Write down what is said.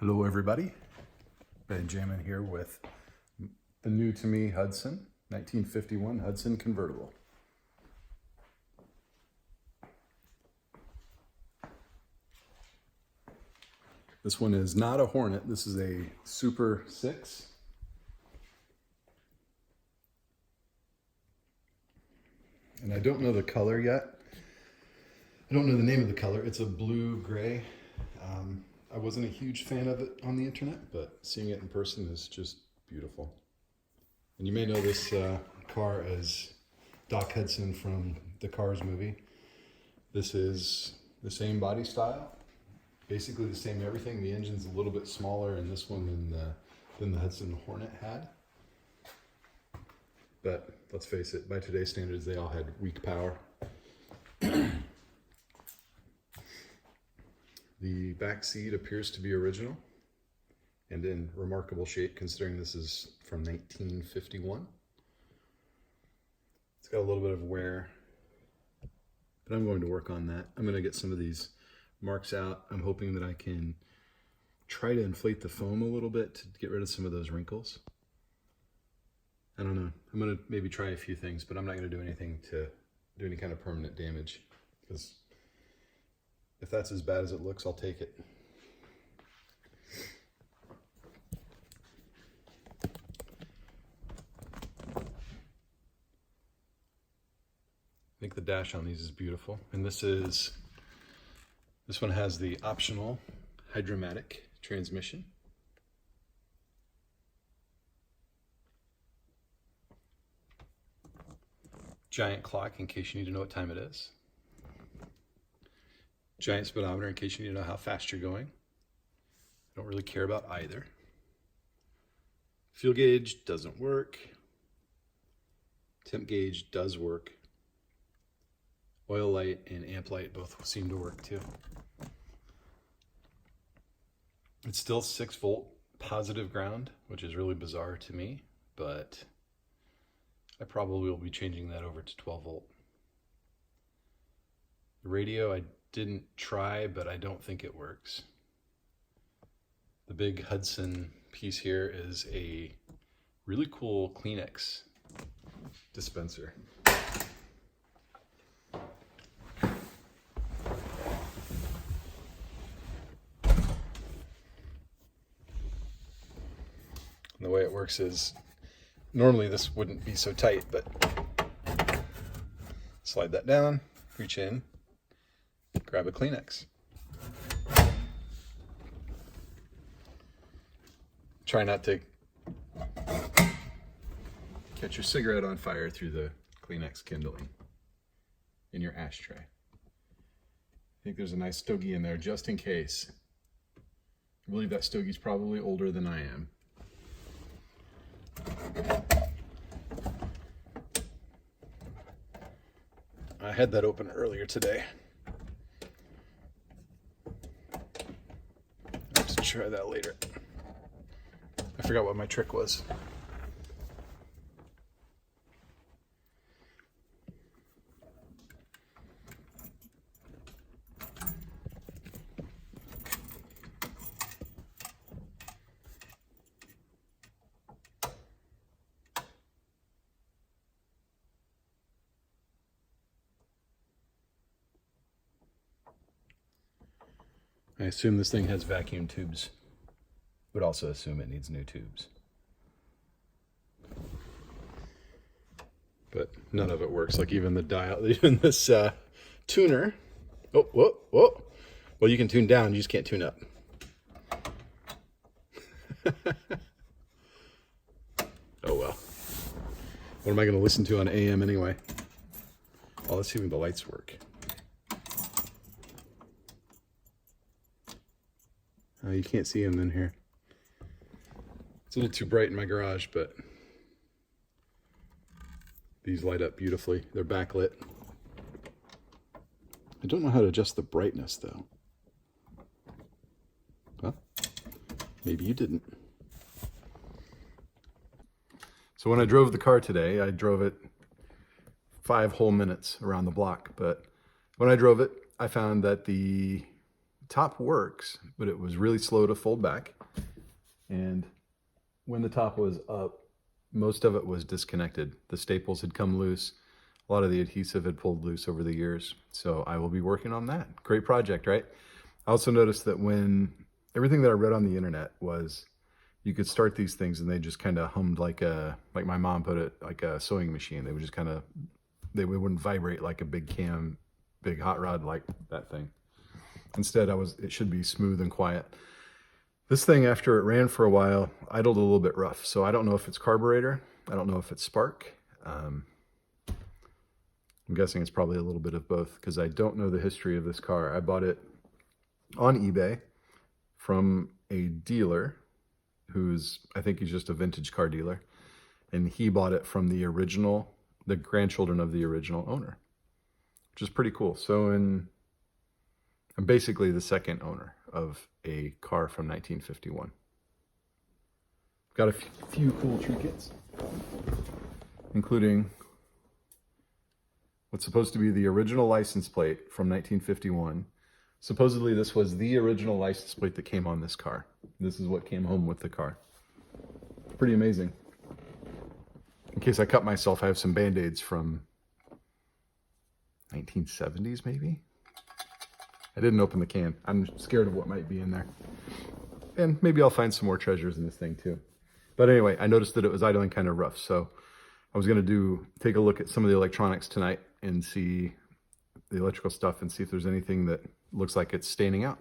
Hello everybody, Benjamin here with the new to me Hudson, 1951 Hudson Convertible. This one is not a Hornet, this is a Super 6. And I don't know the color yet. I don't know the name of the color, it's a blue-gray. I wasn't a huge fan of it on the internet, but seeing it in person is just beautiful. And you may know this car as Doc Hudson from the Cars movie. This is the same body style, basically the same everything. The engine's a little bit smaller in this one than the Hudson Hornet had. But let's face it, by today's standards, they all had weak power. The back seat appears to be original and in remarkable shape considering this is from 1951. It's got a little bit of wear, but I'm going to work on that. I'm going to get some of these marks out. I'm hoping that I can try to inflate the foam a little bit to get rid of some of those wrinkles. I don't know. I'm going to maybe try a few things, but I'm not going to do anything to do any kind of permanent damage, because if that's as bad as it looks, I'll take it. I think the dash on these is beautiful. And this one has the optional Hydromatic transmission. Giant clock in case you need to know what time it is. Giant speedometer in case you need to know how fast you're going. I don't really care about either. Fuel gauge doesn't work. Temp gauge does work. Oil light and amp light both seem to work too. It's still 6-volt positive ground, which is really bizarre to me, but I probably will be changing that over to 12-volt. The radio I didn't try, but I don't think it works. The big Hudson piece here is a really cool Kleenex dispenser. And the way it works is, normally this wouldn't be so tight, but slide that down, reach in, grab a Kleenex. Try not to catch your cigarette on fire through the Kleenex kindling in your ashtray. I think there's a nice stogie in there just in case. I believe that stogie's probably older than I am. I had that open earlier today. I'll have to try that later. I forgot what my trick was. I assume this thing has vacuum tubes. Would also assume it needs new tubes. But none of it works. Like even the dial, even this tuner. Oh, whoa, whoa. Well, you can tune down, you just can't tune up. Oh well. What am I going to listen to on AM anyway? Oh, let's see if the lights work. Oh, you can't see them in here. It's a little too bright in my garage, but these light up beautifully. They're backlit. I don't know how to adjust the brightness though. Well, maybe you didn't. So when I drove the car today, I drove it 5 whole minutes around the block, but when I drove it, I found that the top works, but it was really slow to fold back. And when the top was up, most of it was disconnected. The staples had come loose. A lot of the adhesive had pulled loose over the years. So I will be working on that. Great project, right? I also noticed that when everything that I read on the internet was you could start these things and they just kind of hummed like my mom put it, like a sewing machine. They would just kind of, they wouldn't vibrate like a big hot rod like that thing. Instead, it should be smooth and quiet. This thing, after it ran for a while, idled a little bit rough. So I don't know if it's carburetor. I don't know if it's spark. I'm guessing it's probably a little bit of both because I don't know the history of this car. I bought it on eBay from a dealer I think he's just a vintage car dealer. And he bought it from the grandchildren of the original owner, which is pretty cool. So I'm basically the second owner of a car from 1951. Got a few cool trinkets, including what's supposed to be the original license plate from 1951. Supposedly this was the original license plate that came on this car. This is what came home with the car. Pretty amazing. In case I cut myself, I have some Band-Aids from 1970s maybe? I didn't open the can. I'm scared of what might be in there. And maybe I'll find some more treasures in this thing too. But anyway, I noticed that it was idling kind of rough. So I was going to take a look at some of the electronics tonight and see the electrical stuff and see if there's anything that looks like it's staining out.